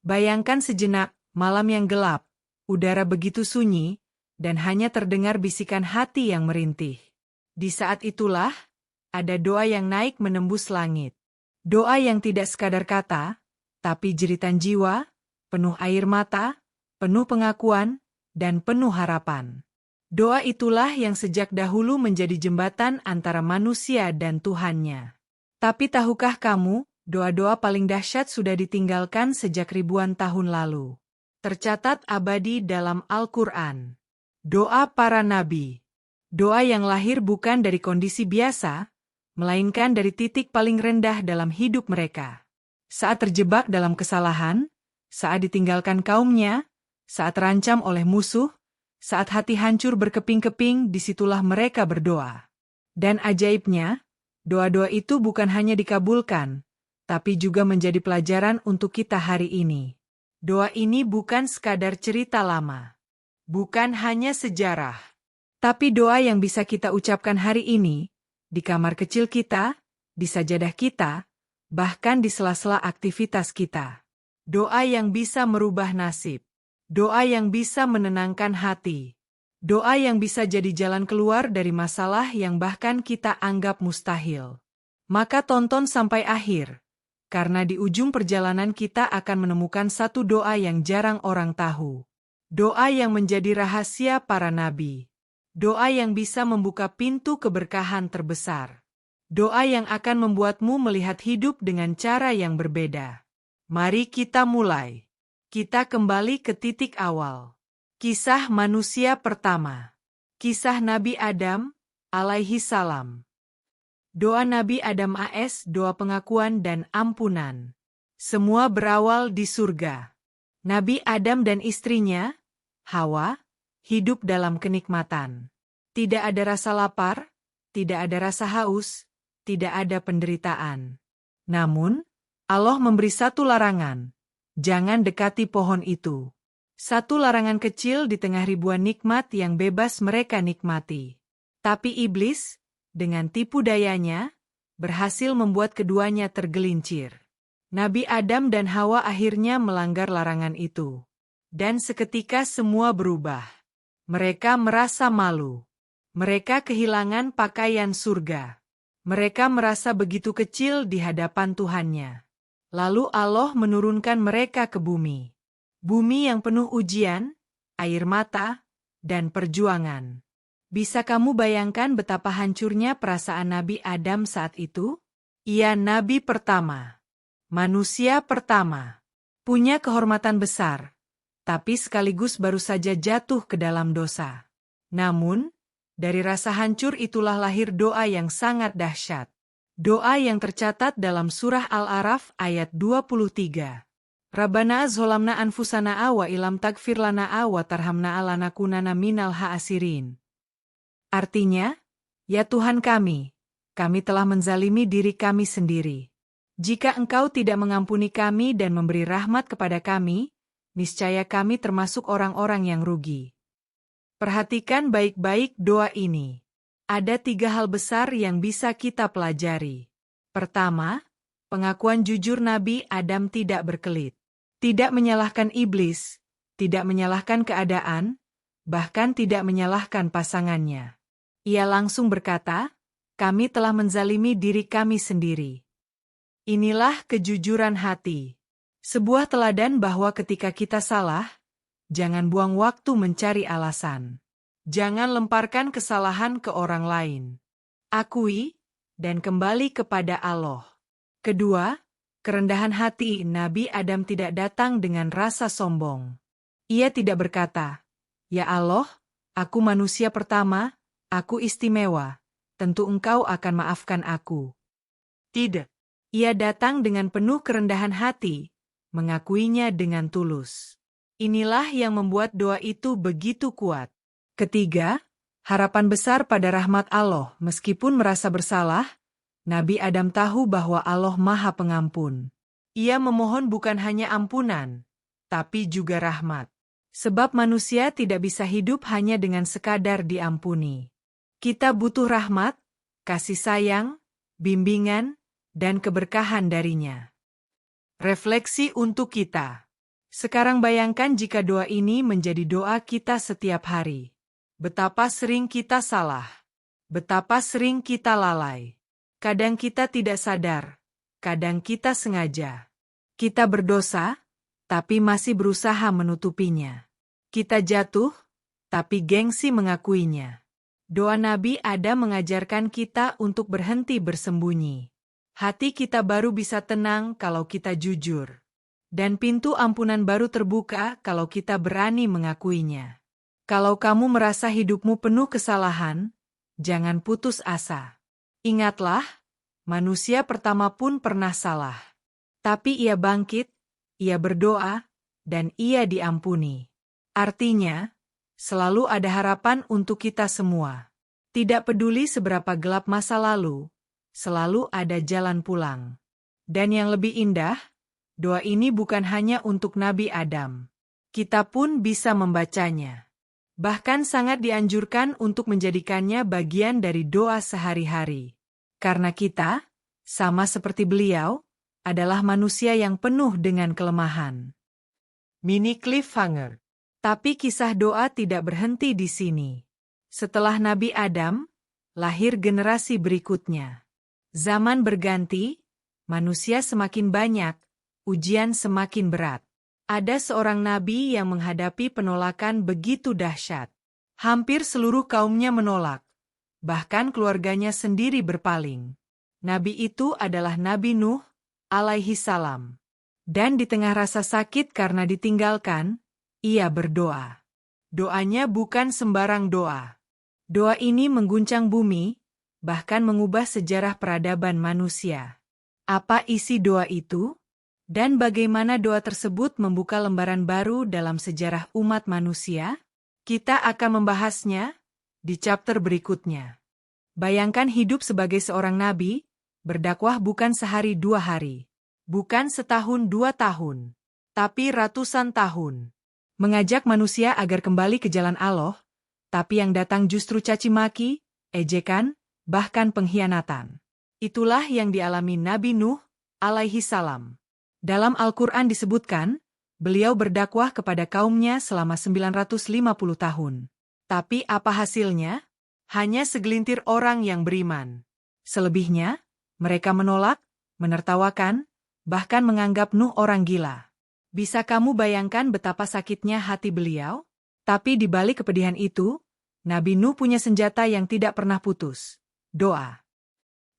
Bayangkan sejenak, malam yang gelap, udara begitu sunyi, dan hanya terdengar bisikan hati yang merintih. Di saat itulah, ada doa yang naik menembus langit. Doa yang tidak sekadar kata, tapi jeritan jiwa, penuh air mata, penuh pengakuan, dan penuh harapan. Doa itulah yang sejak dahulu menjadi jembatan antara manusia dan Tuhannya. Tapi tahukah kamu, doa-doa paling dahsyat sudah ditinggalkan sejak ribuan tahun lalu. Tercatat abadi dalam Al-Quran. Doa para nabi. Doa yang lahir bukan dari kondisi biasa, melainkan dari titik paling rendah dalam hidup mereka. Saat terjebak dalam kesalahan, saat ditinggalkan kaumnya, saat terancam oleh musuh, saat hati hancur berkeping-keping, disitulah mereka berdoa. Dan ajaibnya, doa-doa itu bukan hanya dikabulkan, tapi juga menjadi pelajaran untuk kita hari ini. Doa ini bukan sekadar cerita lama, bukan hanya sejarah, tapi doa yang bisa kita ucapkan hari ini, di kamar kecil kita, di sajadah kita, bahkan di sela-sela aktivitas kita. Doa yang bisa merubah nasib. Doa yang bisa menenangkan hati. Doa yang bisa jadi jalan keluar dari masalah yang bahkan kita anggap mustahil. Maka tonton sampai akhir, karena di ujung perjalanan kita akan menemukan satu doa yang jarang orang tahu. Doa yang menjadi rahasia para nabi. Doa yang bisa membuka pintu keberkahan terbesar. Doa yang akan membuatmu melihat hidup dengan cara yang berbeda. Mari kita mulai. Kita kembali ke titik awal. Kisah manusia pertama. Kisah Nabi Adam, alaihi salam. Doa Nabi Adam AS, doa pengakuan dan ampunan. Semua berawal di surga. Nabi Adam dan istrinya, Hawa, hidup dalam kenikmatan. Tidak ada rasa lapar, tidak ada rasa haus, tidak ada penderitaan. Namun, Allah memberi satu larangan. Jangan dekati pohon itu. Satu larangan kecil di tengah ribuan nikmat yang bebas mereka nikmati. Tapi iblis, dengan tipu dayanya, berhasil membuat keduanya tergelincir. Nabi Adam dan Hawa akhirnya melanggar larangan itu. Dan seketika semua berubah. Mereka merasa malu. Mereka kehilangan pakaian surga. Mereka merasa begitu kecil di hadapan Tuhannya. Lalu Allah menurunkan mereka ke bumi. Bumi yang penuh ujian, air mata, dan perjuangan. Bisa kamu bayangkan betapa hancurnya perasaan Nabi Adam saat itu? Ia nabi pertama. Manusia pertama. Punya kehormatan besar, tapi sekaligus baru saja jatuh ke dalam dosa. Namun, dari rasa hancur itulah lahir doa yang sangat dahsyat. Doa yang tercatat dalam surah Al-A'raf ayat 23. Rabbana zolamna anfusana wa ilam tagfir lana wa tarhamna lanakunana minal ha'asirin. Artinya, ya Tuhan kami telah menzalimi diri kami sendiri. Jika Engkau tidak mengampuni kami dan memberi rahmat kepada kami, niscaya kami termasuk orang-orang yang rugi. Perhatikan baik-baik doa ini. Ada 3 hal besar yang bisa kita pelajari. Pertama, pengakuan jujur Nabi Adam tidak berkelit. Tidak menyalahkan iblis, tidak menyalahkan keadaan, bahkan tidak menyalahkan pasangannya. Ia langsung berkata, kami telah menzalimi diri kami sendiri. Inilah kejujuran hati. Sebuah teladan bahwa ketika kita salah, jangan buang waktu mencari alasan. Jangan lemparkan kesalahan ke orang lain. Akui, dan kembali kepada Allah. Kedua, kerendahan hati Nabi Adam tidak datang dengan rasa sombong. Ia tidak berkata, "Ya Allah, aku manusia pertama, aku istimewa, tentu Engkau akan maafkan aku." Tidak. Ia datang dengan penuh kerendahan hati, mengakuinya dengan tulus. Inilah yang membuat doa itu begitu kuat. Ketiga, harapan besar pada rahmat Allah. Meskipun merasa bersalah, Nabi Adam tahu bahwa Allah Maha Pengampun. Ia memohon bukan hanya ampunan, tapi juga rahmat. Sebab manusia tidak bisa hidup hanya dengan sekadar diampuni. Kita butuh rahmat, kasih sayang, bimbingan, dan keberkahan darinya. Refleksi untuk kita. Sekarang bayangkan jika doa ini menjadi doa kita setiap hari. Betapa sering kita salah. Betapa sering kita lalai. Kadang kita tidak sadar. Kadang kita sengaja. Kita berdosa, tapi masih berusaha menutupinya. Kita jatuh, tapi gengsi mengakuinya. Doa Nabi Adam mengajarkan kita untuk berhenti bersembunyi. Hati kita baru bisa tenang kalau kita jujur. Dan pintu ampunan baru terbuka kalau kita berani mengakuinya. Kalau kamu merasa hidupmu penuh kesalahan, jangan putus asa. Ingatlah, manusia pertama pun pernah salah. Tapi ia bangkit, ia berdoa, dan ia diampuni. Artinya, selalu ada harapan untuk kita semua. Tidak peduli seberapa gelap masa lalu, selalu ada jalan pulang. Dan yang lebih indah, doa ini bukan hanya untuk Nabi Adam. Kita pun bisa membacanya. Bahkan sangat dianjurkan untuk menjadikannya bagian dari doa sehari-hari. Karena kita, sama seperti beliau, adalah manusia yang penuh dengan kelemahan. Mini cliffhanger. Tapi kisah doa tidak berhenti di sini. Setelah Nabi Adam, lahir generasi berikutnya. Zaman berganti, manusia semakin banyak, ujian semakin berat. Ada seorang nabi yang menghadapi penolakan begitu dahsyat. Hampir seluruh kaumnya menolak. Bahkan keluarganya sendiri berpaling. Nabi itu adalah Nabi Nuh, alaihi salam. Dan di tengah rasa sakit karena ditinggalkan, ia berdoa. Doanya bukan sembarang doa. Doa ini mengguncang bumi, bahkan mengubah sejarah peradaban manusia. Apa isi doa itu? Dan bagaimana doa tersebut membuka lembaran baru dalam sejarah umat manusia? Kita akan membahasnya di chapter berikutnya. Bayangkan hidup sebagai seorang nabi, berdakwah bukan sehari 2 hari, bukan setahun 2 tahun, tapi ratusan tahun. Mengajak manusia agar kembali ke jalan Allah, tapi yang datang justru caci maki, ejekan, bahkan pengkhianatan. Itulah yang dialami Nabi Nuh, alaihi salam. Dalam Al-Quran disebutkan, beliau berdakwah kepada kaumnya selama 950 tahun. Tapi apa hasilnya? Hanya segelintir orang yang beriman. Selebihnya, mereka menolak, menertawakan, bahkan menganggap Nuh orang gila. Bisa kamu bayangkan betapa sakitnya hati beliau? Tapi di balik kepedihan itu, Nabi Nuh punya senjata yang tidak pernah putus. Doa.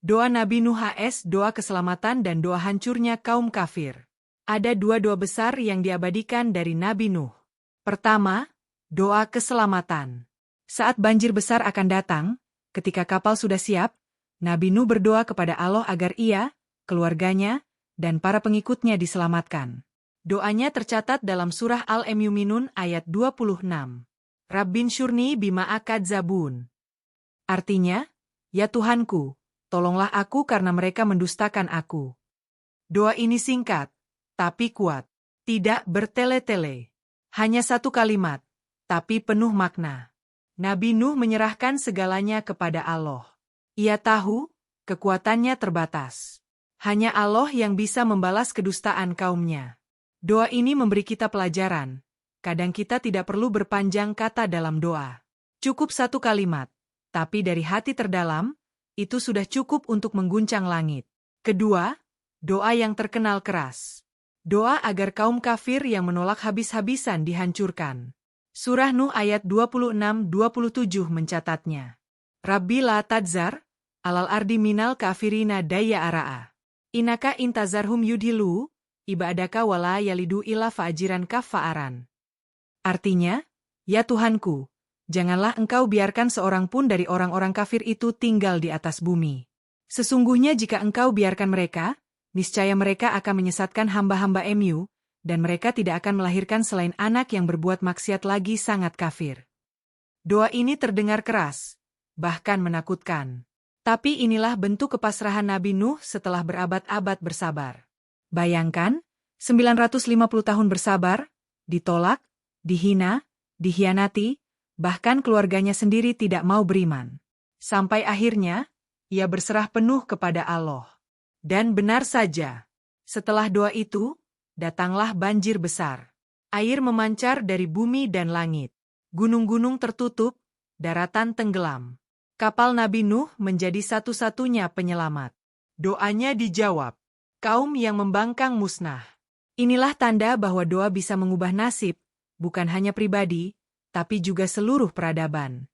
Doa Nabi Nuh HS, doa keselamatan dan doa hancurnya kaum kafir. Ada 2 doa besar yang diabadikan dari Nabi Nuh. Pertama, doa keselamatan. Saat banjir besar akan datang, ketika kapal sudah siap, Nabi Nuh berdoa kepada Allah agar ia, keluarganya, dan para pengikutnya diselamatkan. Doanya tercatat dalam surah Al-Mu'minun ayat 26. Rabbin syurni bima akadzabun. Artinya, ya Tuhanku, tolonglah aku karena mereka mendustakan aku. Doa ini singkat, tapi kuat. Tidak bertele-tele. Hanya 1 kalimat, tapi penuh makna. Nabi Nuh menyerahkan segalanya kepada Allah. Ia tahu, kekuatannya terbatas. Hanya Allah yang bisa membalas kedustaan kaumnya. Doa ini memberi kita pelajaran. Kadang kita tidak perlu berpanjang kata dalam doa. Cukup 1 kalimat, tapi dari hati terdalam, itu sudah cukup untuk mengguncang langit. Kedua, doa yang terkenal keras. Doa agar kaum kafir yang menolak habis-habisan dihancurkan. Surah Nuh ayat 26-27 mencatatnya. Rabbi la tadzar, alal ardi minal kafirina daya ara'a. Inaka intazarhum yudhilu, ibadaka wala yalidu ila fa'ajiran kafa'aran. Artinya, ya Tuhanku, janganlah engkau biarkan seorang pun dari orang-orang kafir itu tinggal di atas bumi. Sesungguhnya jika engkau biarkan mereka, niscaya mereka akan menyesatkan hamba-hamba MU, dan mereka tidak akan melahirkan selain anak yang berbuat maksiat lagi sangat kafir. Doa ini terdengar keras, bahkan menakutkan. Tapi inilah bentuk kepasrahan Nabi Nuh setelah berabad-abad bersabar. Bayangkan, 950 tahun bersabar, ditolak, dihina, dikhianati, bahkan keluarganya sendiri tidak mau beriman. Sampai akhirnya, ia berserah penuh kepada Allah. Dan benar saja, setelah doa itu, datanglah banjir besar. Air memancar dari bumi dan langit. Gunung-gunung tertutup, daratan tenggelam. Kapal Nabi Nuh menjadi satu-satunya penyelamat. Doanya dijawab. Kaum yang membangkang musnah. Inilah tanda bahwa doa bisa mengubah nasib, bukan hanya pribadi, tapi juga seluruh peradaban.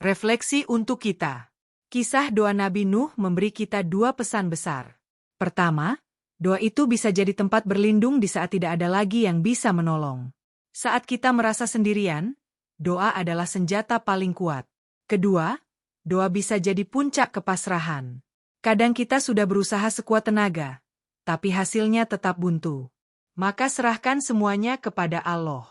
Refleksi untuk kita. Kisah doa Nabi Nuh memberi kita dua pesan besar. Pertama, doa itu bisa jadi tempat berlindung di saat tidak ada lagi yang bisa menolong. Saat kita merasa sendirian, doa adalah senjata paling kuat. Kedua, doa bisa jadi puncak kepasrahan. Kadang kita sudah berusaha sekuat tenaga, tapi hasilnya tetap buntu. Maka serahkan semuanya kepada Allah.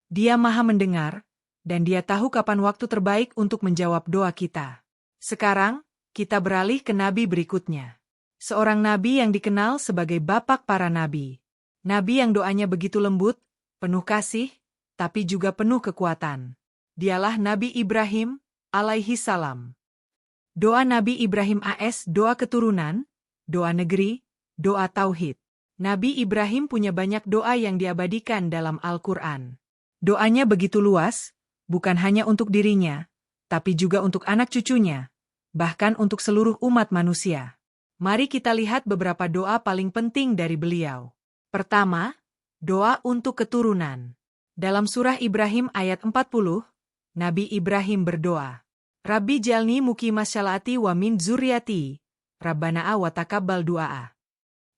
Dia Maha Mendengar, dan Dia tahu kapan waktu terbaik untuk menjawab doa kita. Sekarang, kita beralih ke nabi berikutnya. Seorang nabi yang dikenal sebagai bapak para nabi. Nabi yang doanya begitu lembut, penuh kasih, tapi juga penuh kekuatan. Dialah Nabi Ibrahim, alaihi salam. Doa Nabi Ibrahim AS doa keturunan, doa negeri, doa tauhid. Nabi Ibrahim punya banyak doa yang diabadikan dalam Al-Quran. Doanya begitu luas, bukan hanya untuk dirinya, tapi juga untuk anak cucunya, bahkan untuk seluruh umat manusia. Mari kita lihat beberapa doa paling penting dari beliau. Pertama, doa untuk keturunan. Dalam surah Ibrahim ayat 40, Nabi Ibrahim berdoa, Rabbi jalni muqimas syalati wa min zurriyati, Rabbana wa taqabbal du'a.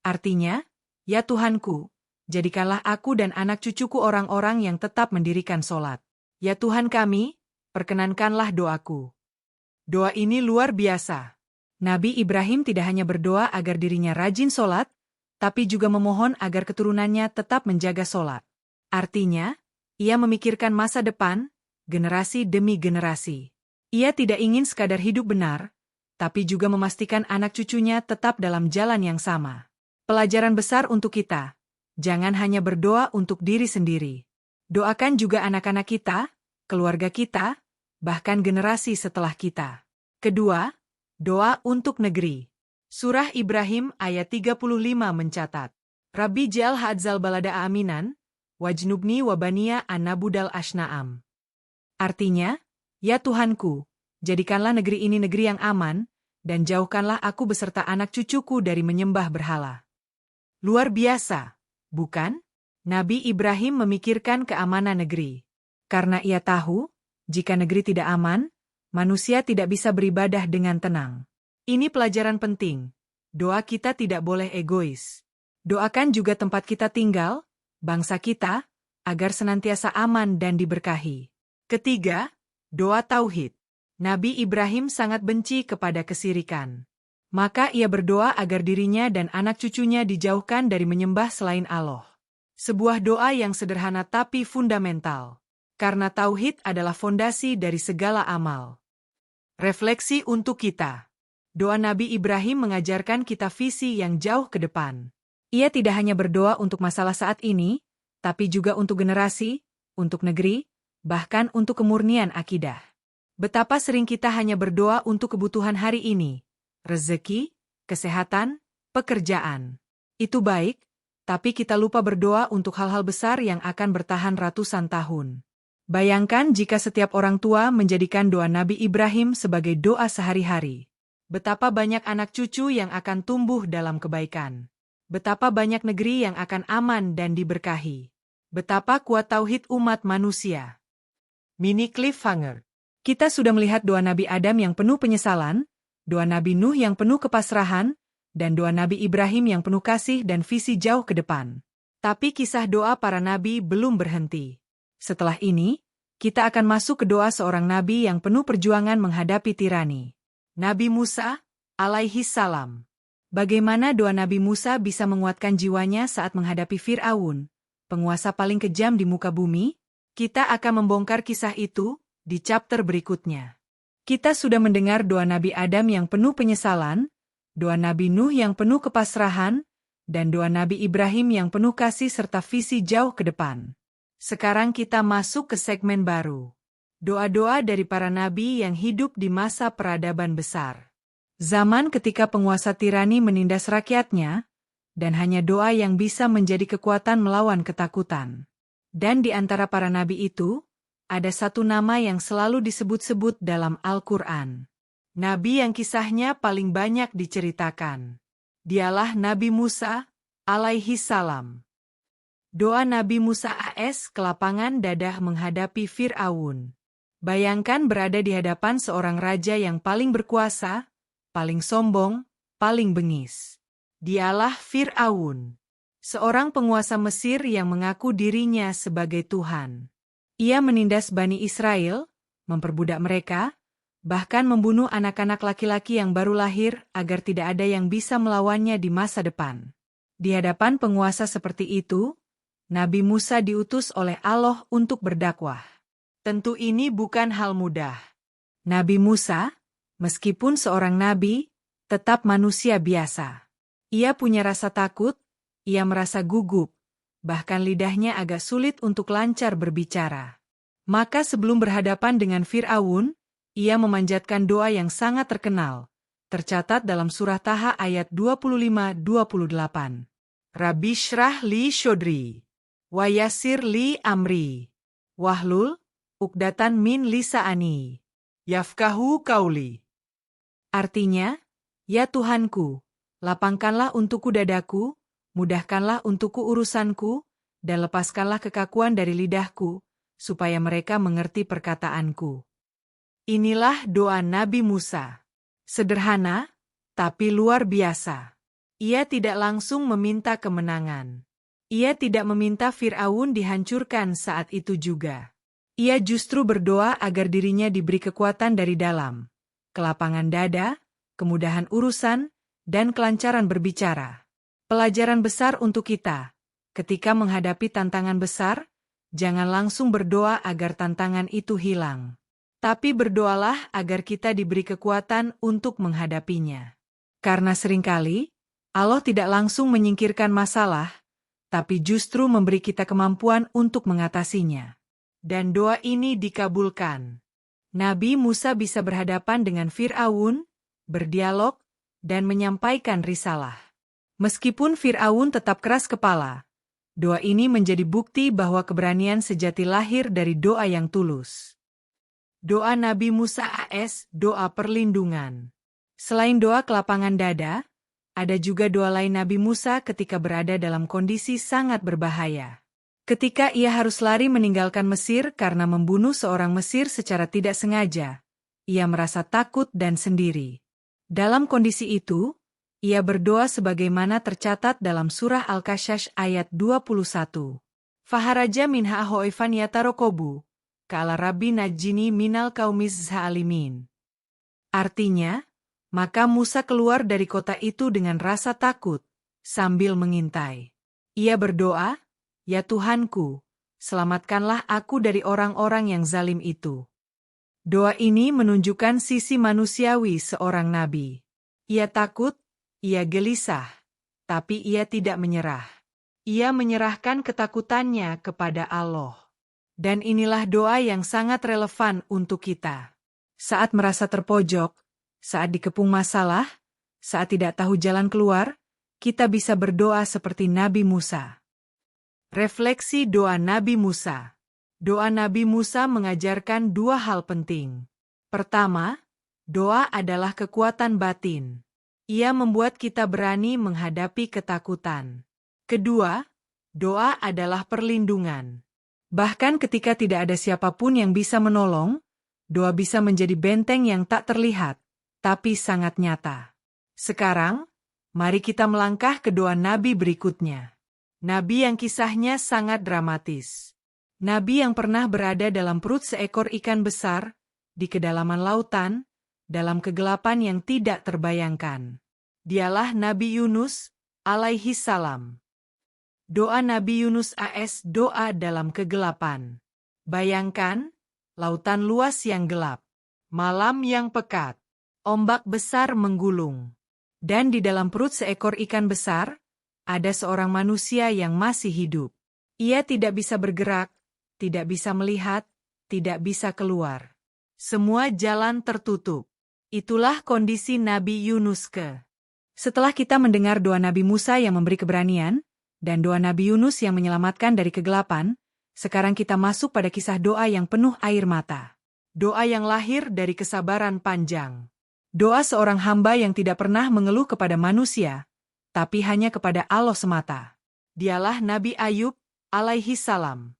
Artinya, ya Tuhanku, jadikanlah aku dan anak cucuku orang-orang yang tetap mendirikan sholat. Ya Tuhan kami, perkenankanlah doaku. Doa ini luar biasa. Nabi Ibrahim tidak hanya berdoa agar dirinya rajin sholat, tapi juga memohon agar keturunannya tetap menjaga sholat. Artinya, ia memikirkan masa depan, generasi demi generasi. Ia tidak ingin sekadar hidup benar, tapi juga memastikan anak cucunya tetap dalam jalan yang sama. Pelajaran besar untuk kita, jangan hanya berdoa untuk diri sendiri. Doakan juga anak-anak kita, keluarga kita, bahkan generasi setelah kita. Kedua, doa untuk negeri. Surah Ibrahim ayat 35 mencatat, Rabbi ja'al hadzal balada aminan, wajnubni wabaniya an-nabudal ashna'am. Artinya, ya Tuhanku, jadikanlah negeri ini negeri yang aman, dan jauhkanlah aku beserta anak cucuku dari menyembah berhala. Luar biasa, bukan? Nabi Ibrahim memikirkan keamanan negeri. Karena ia tahu, jika negeri tidak aman, manusia tidak bisa beribadah dengan tenang. Ini pelajaran penting. Doa kita tidak boleh egois. Doakan juga tempat kita tinggal, bangsa kita, agar senantiasa aman dan diberkahi. Ketiga, doa tauhid. Nabi Ibrahim sangat benci kepada kesirikan. Maka ia berdoa agar dirinya dan anak cucunya dijauhkan dari menyembah selain Allah. Sebuah doa yang sederhana tapi fundamental. Karena tauhid adalah fondasi dari segala amal. Refleksi untuk kita. Doa Nabi Ibrahim mengajarkan kita visi yang jauh ke depan. Ia tidak hanya berdoa untuk masalah saat ini, tapi juga untuk generasi, untuk negeri, bahkan untuk kemurnian akidah. Betapa sering kita hanya berdoa untuk kebutuhan hari ini, rezeki, kesehatan, pekerjaan. Itu baik, tapi kita lupa berdoa untuk hal-hal besar yang akan bertahan ratusan tahun. Bayangkan jika setiap orang tua menjadikan doa Nabi Ibrahim sebagai doa sehari-hari. Betapa banyak anak cucu yang akan tumbuh dalam kebaikan. Betapa banyak negeri yang akan aman dan diberkahi. Betapa kuat tauhid umat manusia. Mini cliffhanger. Kita sudah melihat doa Nabi Adam yang penuh penyesalan, doa Nabi Nuh yang penuh kepasrahan, dan doa Nabi Ibrahim yang penuh kasih dan visi jauh ke depan. Tapi kisah doa para nabi belum berhenti. Setelah ini, kita akan masuk ke doa seorang nabi yang penuh perjuangan menghadapi tirani. Nabi Musa, alaihi salam. Bagaimana doa Nabi Musa bisa menguatkan jiwanya saat menghadapi Fir'aun, penguasa paling kejam di muka bumi? Kita akan membongkar kisah itu di chapter berikutnya. Kita sudah mendengar doa Nabi Adam yang penuh penyesalan, doa Nabi Nuh yang penuh kepasrahan, dan doa Nabi Ibrahim yang penuh kasih serta visi jauh ke depan. Sekarang kita masuk ke segmen baru. Doa-doa dari para nabi yang hidup di masa peradaban besar. Zaman ketika penguasa tirani menindas rakyatnya, dan hanya doa yang bisa menjadi kekuatan melawan ketakutan. Dan di antara para nabi itu, ada satu nama yang selalu disebut-sebut dalam Al-Quran. Nabi yang kisahnya paling banyak diceritakan. Dialah Nabi Musa, alaihi salam. Doa Nabi Musa AS kelapangan dadah menghadapi Fir'aun. Bayangkan berada di hadapan seorang raja yang paling berkuasa, paling sombong, paling bengis. Dialah Fir'aun, seorang penguasa Mesir yang mengaku dirinya sebagai Tuhan. Ia menindas Bani Israel, memperbudak mereka, bahkan membunuh anak-anak laki-laki yang baru lahir agar tidak ada yang bisa melawannya di masa depan. Di hadapan penguasa seperti itu, Nabi Musa diutus oleh Allah untuk berdakwah. Tentu ini bukan hal mudah. Nabi Musa, meskipun seorang nabi, tetap manusia biasa. Ia punya rasa takut, ia merasa gugup, bahkan lidahnya agak sulit untuk lancar berbicara. Maka sebelum berhadapan dengan Fir'aun, ia memanjatkan doa yang sangat terkenal, tercatat dalam surah Taha ayat 25-28. Rabbi shrah li shodri, wa yassir li amri, wahlul uqdatan min lisaani, yafkahu qauli. Artinya, ya Tuhanku, lapangkanlah untukku dadaku, mudahkanlah untukku urusanku, dan lepaskanlah kekakuan dari lidahku, supaya mereka mengerti perkataanku. Inilah doa Nabi Musa. Sederhana, tapi luar biasa. Ia tidak langsung meminta kemenangan. Ia tidak meminta Fir'aun dihancurkan saat itu juga. Ia justru berdoa agar dirinya diberi kekuatan dari dalam, kelapangan dada, kemudahan urusan, dan kelancaran berbicara. Pelajaran besar untuk kita. Ketika menghadapi tantangan besar, jangan langsung berdoa agar tantangan itu hilang. Tapi berdoalah agar kita diberi kekuatan untuk menghadapinya. Karena seringkali, Allah tidak langsung menyingkirkan masalah, tapi justru memberi kita kemampuan untuk mengatasinya. Dan doa ini dikabulkan. Nabi Musa bisa berhadapan dengan Fir'aun, berdialog, dan menyampaikan risalah. Meskipun Fir'aun tetap keras kepala, doa ini menjadi bukti bahwa keberanian sejati lahir dari doa yang tulus. Doa Nabi Musa AS, doa perlindungan. Selain doa kelapangan dada, ada juga doa lain Nabi Musa ketika berada dalam kondisi sangat berbahaya. Ketika ia harus lari meninggalkan Mesir karena membunuh seorang Mesir secara tidak sengaja, ia merasa takut dan sendiri. Dalam kondisi itu, ia berdoa sebagaimana tercatat dalam surah Al-Kashash ayat 21. Faharaja minha ho'ifan yatarokobu. Kala Rabbi najjini minal kaumiz zalimin. Artinya, maka Musa keluar dari kota itu dengan rasa takut, sambil mengintai. Ia berdoa, ya Tuhanku, selamatkanlah aku dari orang-orang yang zalim itu. Doa ini menunjukkan sisi manusiawi seorang nabi. Ia takut, ia gelisah, tapi ia tidak menyerah. Ia menyerahkan ketakutannya kepada Allah. Dan inilah doa yang sangat relevan untuk kita. Saat merasa terpojok, saat dikepung masalah, saat tidak tahu jalan keluar, kita bisa berdoa seperti Nabi Musa. Refleksi doa Nabi Musa. Doa Nabi Musa mengajarkan dua hal penting. Pertama, doa adalah kekuatan batin. Ia membuat kita berani menghadapi ketakutan. Kedua, doa adalah perlindungan. Bahkan ketika tidak ada siapapun yang bisa menolong, doa bisa menjadi benteng yang tak terlihat, tapi sangat nyata. Sekarang, mari kita melangkah ke doa Nabi berikutnya. Nabi yang kisahnya sangat dramatis. Nabi yang pernah berada dalam perut seekor ikan besar, di kedalaman lautan, dalam kegelapan yang tidak terbayangkan. Dialah Nabi Yunus, alaihi salam. Doa Nabi Yunus AS, doa dalam kegelapan. Bayangkan, lautan luas yang gelap, malam yang pekat, ombak besar menggulung. Dan di dalam perut seekor ikan besar, ada seorang manusia yang masih hidup. Ia tidak bisa bergerak, tidak bisa melihat, tidak bisa keluar. Semua jalan tertutup. Itulah kondisi Nabi Yunus ke. Setelah kita mendengar doa Nabi Musa yang memberi keberanian, dan doa Nabi Yunus yang menyelamatkan dari kegelapan, Sekarang kita masuk pada kisah doa yang penuh air mata. Doa yang lahir dari kesabaran panjang. Doa seorang hamba yang tidak pernah mengeluh kepada manusia, tapi hanya kepada Allah semata. Dialah Nabi Ayub, alaihi salam.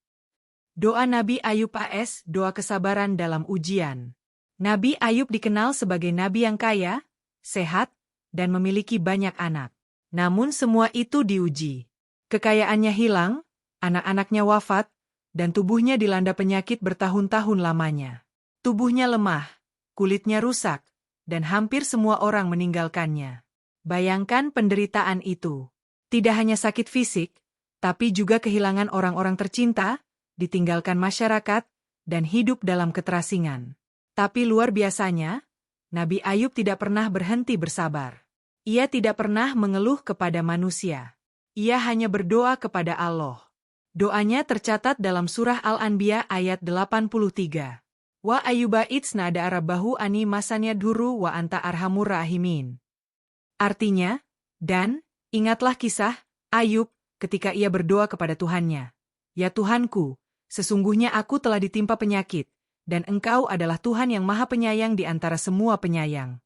Doa Nabi Ayub AS, doa kesabaran dalam ujian. Nabi Ayub dikenal sebagai nabi yang kaya, sehat, dan memiliki banyak anak. Namun semua itu diuji. Kekayaannya hilang, anak-anaknya wafat, dan tubuhnya dilanda penyakit bertahun-tahun lamanya. Tubuhnya lemah, kulitnya rusak, dan hampir semua orang meninggalkannya. Bayangkan penderitaan itu. Tidak hanya sakit fisik, tapi juga kehilangan orang-orang tercinta, ditinggalkan masyarakat, dan hidup dalam keterasingan. Tapi luar biasanya, Nabi Ayub tidak pernah berhenti bersabar. Ia tidak pernah mengeluh kepada manusia. Ia hanya berdoa kepada Allah. Doanya tercatat dalam surah Al-Anbiya ayat 83. Wa ayyuba itsnada rabbahu ani masanya duru wa anta arhamur rahimin. Artinya, dan, ingatlah kisah Ayub ketika ia berdoa kepada Tuhannya. Ya Tuhanku, sesungguhnya aku telah ditimpa penyakit, dan Engkau adalah Tuhan yang Maha Penyayang di antara semua penyayang.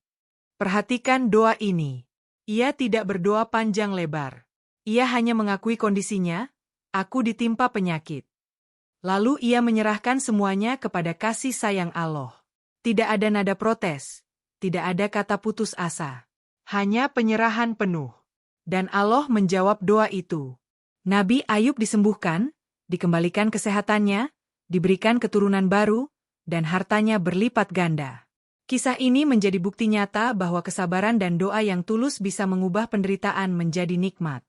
Perhatikan doa ini. Ia tidak berdoa panjang lebar. Ia hanya mengakui kondisinya, aku ditimpa penyakit. Lalu ia menyerahkan semuanya kepada kasih sayang Allah. Tidak ada nada protes, tidak ada kata putus asa. Hanya penyerahan penuh. Dan Allah menjawab doa itu. Nabi Ayub disembuhkan, dikembalikan kesehatannya, diberikan keturunan baru, dan hartanya berlipat ganda. Kisah ini menjadi bukti nyata bahwa kesabaran dan doa yang tulus bisa mengubah penderitaan menjadi nikmat.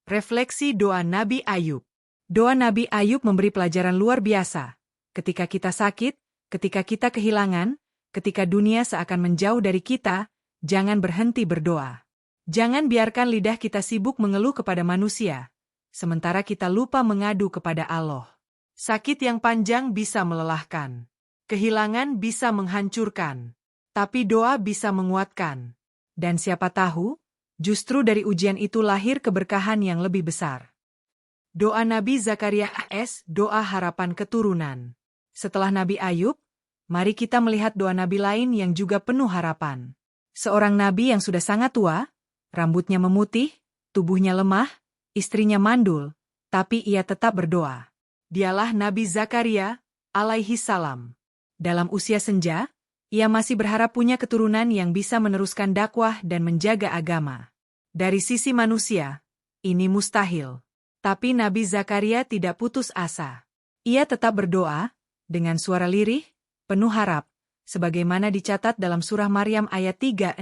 Refleksi doa Nabi Ayub. Doa Nabi Ayub memberi pelajaran luar biasa. Ketika kita sakit, ketika kita kehilangan, ketika dunia seakan menjauh dari kita, jangan berhenti berdoa. Jangan biarkan lidah kita sibuk mengeluh kepada manusia, sementara kita lupa mengadu kepada Allah. Sakit yang panjang bisa melelahkan. Kehilangan bisa menghancurkan. Tapi doa bisa menguatkan. Dan siapa tahu, justru dari ujian itu lahir keberkahan yang lebih besar. Doa Nabi Zakaria AS, doa harapan keturunan. Setelah Nabi Ayub, mari kita melihat doa nabi lain yang juga penuh harapan. Seorang nabi yang sudah sangat tua, rambutnya memutih, tubuhnya lemah, istrinya mandul, tapi ia tetap berdoa. Dialah Nabi Zakaria, alaihi salam. Dalam usia senja, ia masih berharap punya keturunan yang bisa meneruskan dakwah dan menjaga agama. Dari sisi manusia, ini mustahil. Tapi Nabi Zakaria tidak putus asa. Ia tetap berdoa, dengan suara lirih, penuh harap, sebagaimana dicatat dalam surah Maryam ayat 36.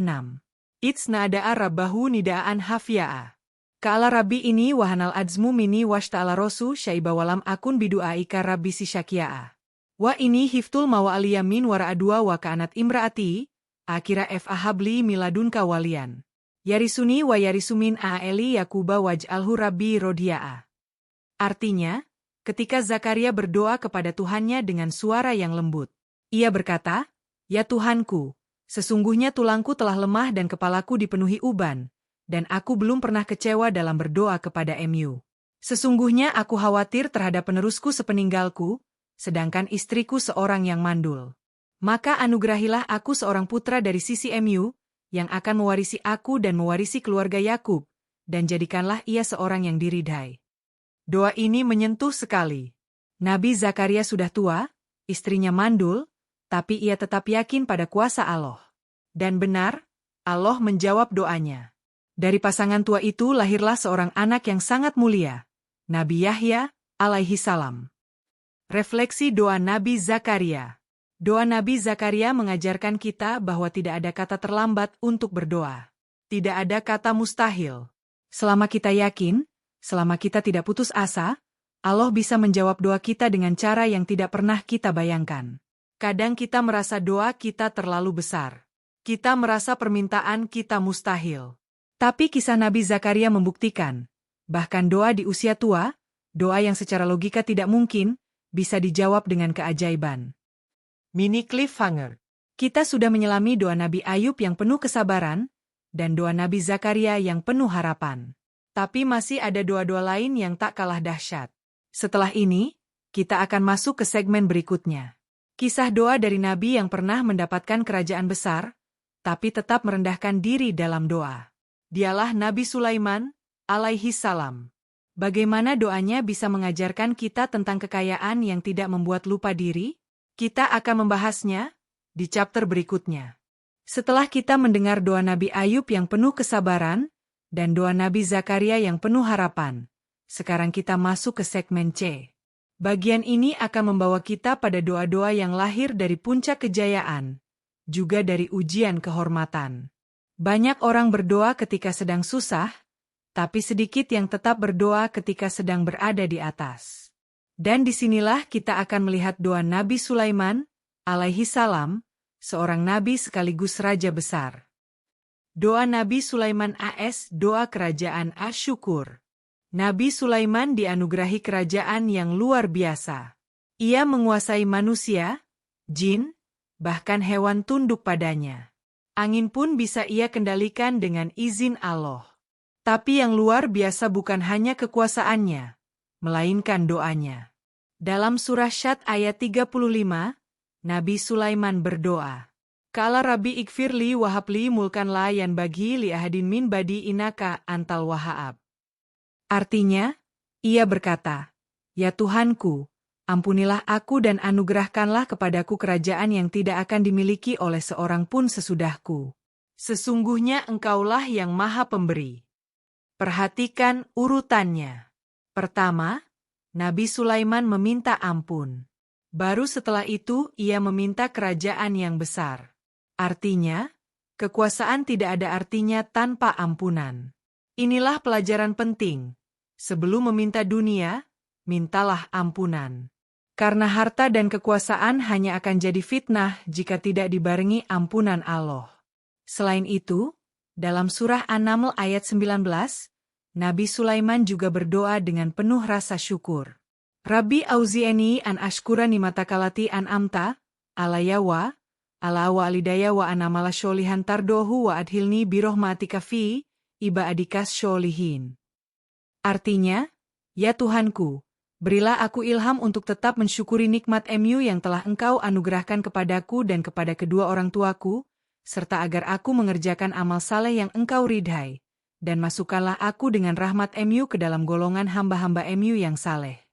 Itsnada'a rabbahu nida'an hafya'a. Ka'ala rabbi ini wahanal adzmu mini washta'ala rosu syaiba walam akun bidu'aika rabbi si syakia'a. Wa ini hiftul mawa aliyamin wara'adua wa ka'anat imra'ati, akira f'ahabli miladunka walian. Yarisuni wa yarisumin a'eli yakuba waj'alhu rabbi rodia'a. Artinya, ketika Zakaria berdoa kepada Tuhannya dengan suara yang lembut, ia berkata, Ya Tuhanku, sesungguhnya tulangku telah lemah dan kepalaku dipenuhi uban, dan aku belum pernah kecewa dalam berdoa kepada MU. Sesungguhnya aku khawatir terhadap penerusku sepeninggalku, sedangkan istriku seorang yang mandul. Maka anugerahilah aku seorang putra dari sisi MU, yang akan mewarisi aku dan mewarisi keluarga Yakub, dan jadikanlah ia seorang yang diridhai. Doa ini menyentuh sekali. Nabi Zakaria sudah tua, istrinya mandul, tapi ia tetap yakin pada kuasa Allah. Dan benar, Allah menjawab doanya. Dari pasangan tua itu lahirlah seorang anak yang sangat mulia, Nabi Yahya, alaihi salam. Refleksi doa Nabi Zakaria. Doa Nabi Zakaria mengajarkan kita bahwa tidak ada kata terlambat untuk berdoa. Tidak ada kata mustahil. Selama kita yakin, selama kita tidak putus asa, Allah bisa menjawab doa kita dengan cara yang tidak pernah kita bayangkan. Kadang kita merasa doa kita terlalu besar. Kita merasa permintaan kita mustahil. Tapi kisah Nabi Zakaria membuktikan, bahkan doa di usia tua, doa yang secara logika tidak mungkin, bisa dijawab dengan keajaiban. Mini cliffhanger. Kita sudah menyelami doa Nabi Ayub yang penuh kesabaran, dan doa Nabi Zakaria yang penuh harapan. Tapi masih ada doa-doa lain yang tak kalah dahsyat. Setelah ini, Kita akan masuk ke segmen berikutnya. Kisah doa dari Nabi yang pernah mendapatkan kerajaan besar, tapi tetap merendahkan diri dalam doa. Dialah Nabi Sulaiman, alaihi salam. Bagaimana doanya bisa mengajarkan kita tentang kekayaan yang tidak membuat lupa diri? Kita akan membahasnya di chapter berikutnya. Setelah kita mendengar doa Nabi Ayub yang penuh kesabaran, dan doa Nabi Zakaria yang penuh harapan, sekarang kita masuk ke segmen C. Bagian ini akan membawa kita pada doa-doa yang lahir dari puncak kejayaan, juga dari ujian kehormatan. Banyak orang berdoa ketika sedang susah, tapi sedikit yang tetap berdoa ketika sedang berada di atas. Dan disinilah kita akan melihat doa Nabi Sulaiman, alaihi salam, seorang nabi sekaligus raja besar. Doa Nabi Sulaiman AS, doa kerajaan Asy-Syukur. Nabi Sulaiman dianugerahi kerajaan yang luar biasa. Ia menguasai manusia, jin, bahkan hewan tunduk padanya. Angin pun bisa ia kendalikan dengan izin Allah. Tapi yang luar biasa bukan hanya kekuasaannya, melainkan doanya. Dalam surah Syad ayat 35, Nabi Sulaiman berdoa, "Qala Rabbi ikfirli wahabli mulkan la yanbaghi li ahadin min badi inaka antal wahab." Artinya, ia berkata, "Ya Tuhanku, ampunilah aku dan anugerahkanlah kepadaku kerajaan yang tidak akan dimiliki oleh seorang pun sesudahku. Sesungguhnya Engkaulah yang Maha Pemberi." Perhatikan urutannya. Pertama, Nabi Sulaiman meminta ampun. Baru setelah itu ia meminta kerajaan yang besar. Artinya, kekuasaan tidak ada artinya tanpa ampunan. Inilah pelajaran penting. Sebelum meminta dunia, mintalah ampunan. Karena harta dan kekuasaan hanya akan jadi fitnah jika tidak dibarengi ampunan Allah. Selain itu, dalam surah An-Naml ayat 19, Nabi Sulaiman juga berdoa dengan penuh rasa syukur. Rabbi auzi'eni an ashkura nimatakalati an'amta, alaya wa alidaya wa anamala syolihan tardohu wa adhilni birohmatika fi ibadikas syolihin. Artinya, ya Tuhanku, berilah aku ilham untuk tetap mensyukuri nikmat MU yang telah Engkau anugerahkan kepadaku dan kepada kedua orang tuaku, serta agar aku mengerjakan amal saleh yang Engkau ridhai, dan masukkanlah aku dengan rahmat MU ke dalam golongan hamba-hamba MU yang saleh.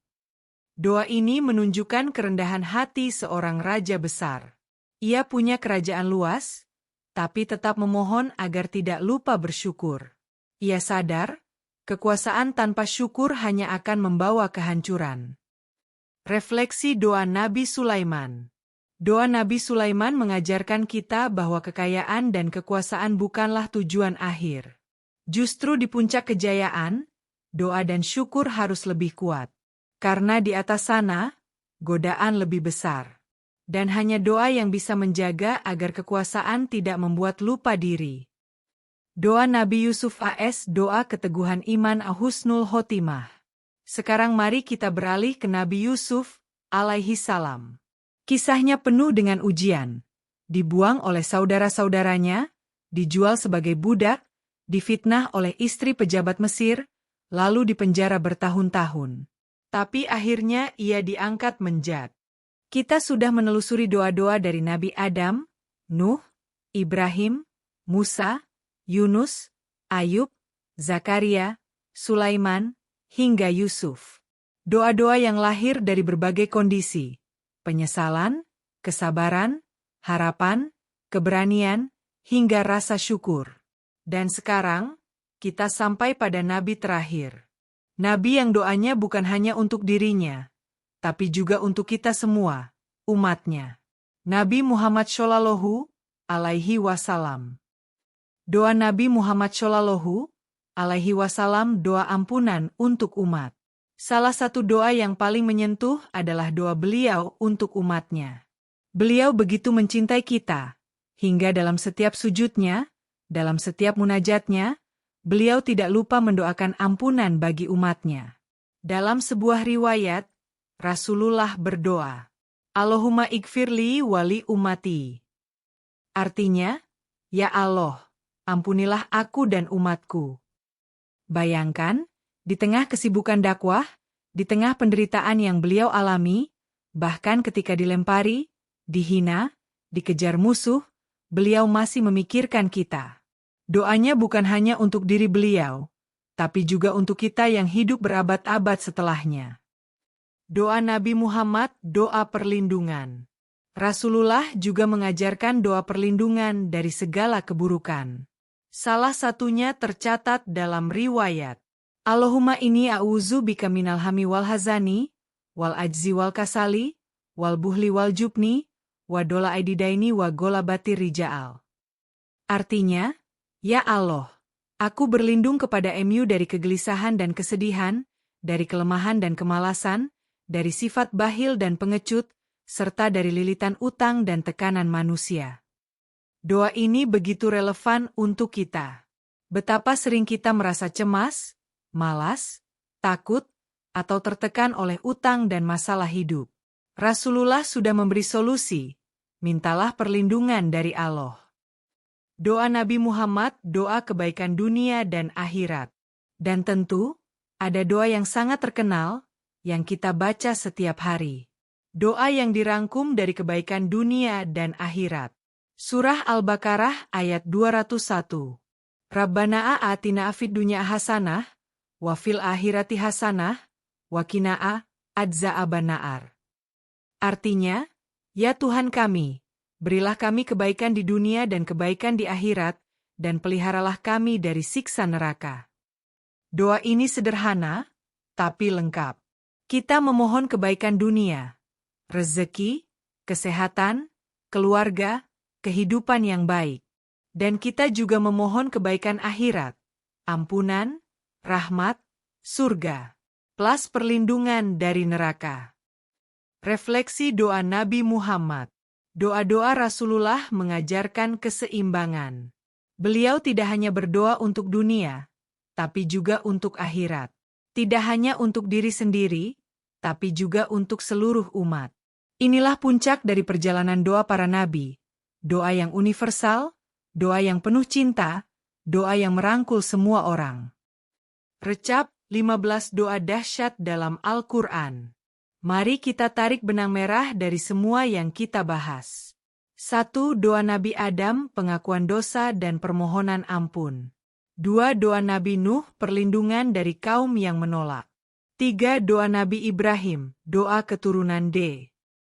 Doa ini menunjukkan kerendahan hati seorang raja besar. Ia punya kerajaan luas, tapi tetap memohon agar tidak lupa bersyukur. Ia sadar, kekuasaan tanpa syukur hanya akan membawa kehancuran. Refleksi doa Nabi Sulaiman. Doa Nabi Sulaiman mengajarkan kita bahwa kekayaan dan kekuasaan bukanlah tujuan akhir. Justru di puncak kejayaan, doa dan syukur harus lebih kuat. Karena di atas sana, godaan lebih besar. Dan hanya doa yang bisa menjaga agar kekuasaan tidak membuat lupa diri. Doa Nabi Yusuf AS, doa keteguhan iman Husnul Khotimah. Sekarang mari kita beralih ke Nabi Yusuf, alaihi salam. Kisahnya penuh dengan ujian. Dibuang oleh saudara-saudaranya, dijual sebagai budak, difitnah oleh istri pejabat Mesir, lalu dipenjara bertahun-tahun. Tapi akhirnya ia diangkat menjadi. Kita sudah menelusuri doa-doa dari Nabi Adam, Nuh, Ibrahim, Musa, Yunus, Ayub, Zakaria, Sulaiman, hingga Yusuf. Doa-doa yang lahir dari berbagai kondisi, penyesalan, kesabaran, harapan, keberanian, hingga rasa syukur. Dan sekarang, kita sampai pada Nabi terakhir. Nabi yang doanya bukan hanya untuk dirinya, tapi juga untuk kita semua, umatnya. Nabi Muhammad Shallallahu alaihi wasallam. Doa Nabi Muhammad Shallallahu alaihi wasallam, doa ampunan untuk umat. Salah satu doa yang paling menyentuh adalah doa beliau untuk umatnya. Beliau begitu mencintai kita, hingga dalam setiap sujudnya, dalam setiap munajatnya, beliau tidak lupa mendoakan ampunan bagi umatnya. Dalam sebuah riwayat, Rasulullah berdoa, Allahumma ikfirli wali umati. Artinya, ya Allah, ampunilah aku dan umatku. Bayangkan, di tengah kesibukan dakwah, Di tengah penderitaan yang beliau alami, bahkan ketika dilempari, dihina, dikejar musuh, beliau masih memikirkan kita. Doanya bukan hanya untuk diri beliau, tapi juga untuk kita yang hidup berabad-abad setelahnya. Doa Nabi Muhammad, doa perlindungan. Rasulullah juga mengajarkan doa perlindungan dari segala keburukan. Salah satunya tercatat dalam riwayat. Allahumma inni a'udzu bika minal hami wal hazani, wal ajzi wal kasali, wal buhli wal jubni, wa dola aididaini wa golabati rija'al. Artinya, ya Allah, aku berlindung kepada MU dari kegelisahan dan kesedihan, dari kelemahan dan kemalasan, dari sifat bahil dan pengecut, serta dari lilitan utang dan tekanan manusia. Doa ini begitu relevan untuk kita. Betapa sering kita merasa cemas, malas, takut, atau tertekan oleh utang dan masalah hidup. Rasulullah sudah memberi solusi, mintalah perlindungan dari Allah. Doa Nabi Muhammad, doa kebaikan dunia dan akhirat. Dan tentu, ada doa yang sangat terkenal, yang kita baca setiap hari. Doa yang dirangkum dari kebaikan dunia dan akhirat. Surah Al-Baqarah ayat 201. Rabbana a'atina fid dunya hasanah, wa fil akhirati hasanah, wa qina adza'abannar. Artinya, ya Tuhan kami, berilah kami kebaikan di dunia dan kebaikan di akhirat, dan peliharalah kami dari siksa neraka. Doa ini sederhana, tapi lengkap. Kita memohon kebaikan dunia, rezeki, kesehatan, keluarga, kehidupan yang baik. Dan kita juga memohon kebaikan akhirat, ampunan, rahmat, surga, plus perlindungan dari neraka. Refleksi doa Nabi Muhammad. Doa-doa Rasulullah mengajarkan keseimbangan. Beliau tidak hanya berdoa untuk dunia, tapi juga untuk akhirat. Tidak hanya untuk diri sendiri, tapi juga untuk seluruh umat. Inilah puncak dari perjalanan doa para nabi. Doa yang universal, doa yang penuh cinta, doa yang merangkul semua orang. Recap 15 doa dahsyat dalam Al-Quran. Mari kita tarik benang merah dari semua yang kita bahas. 1. Doa Nabi Adam, pengakuan dosa dan permohonan ampun. 2. Doa Nabi Nuh, perlindungan dari kaum yang menolak. 3. Doa Nabi Ibrahim, doa keturunan D.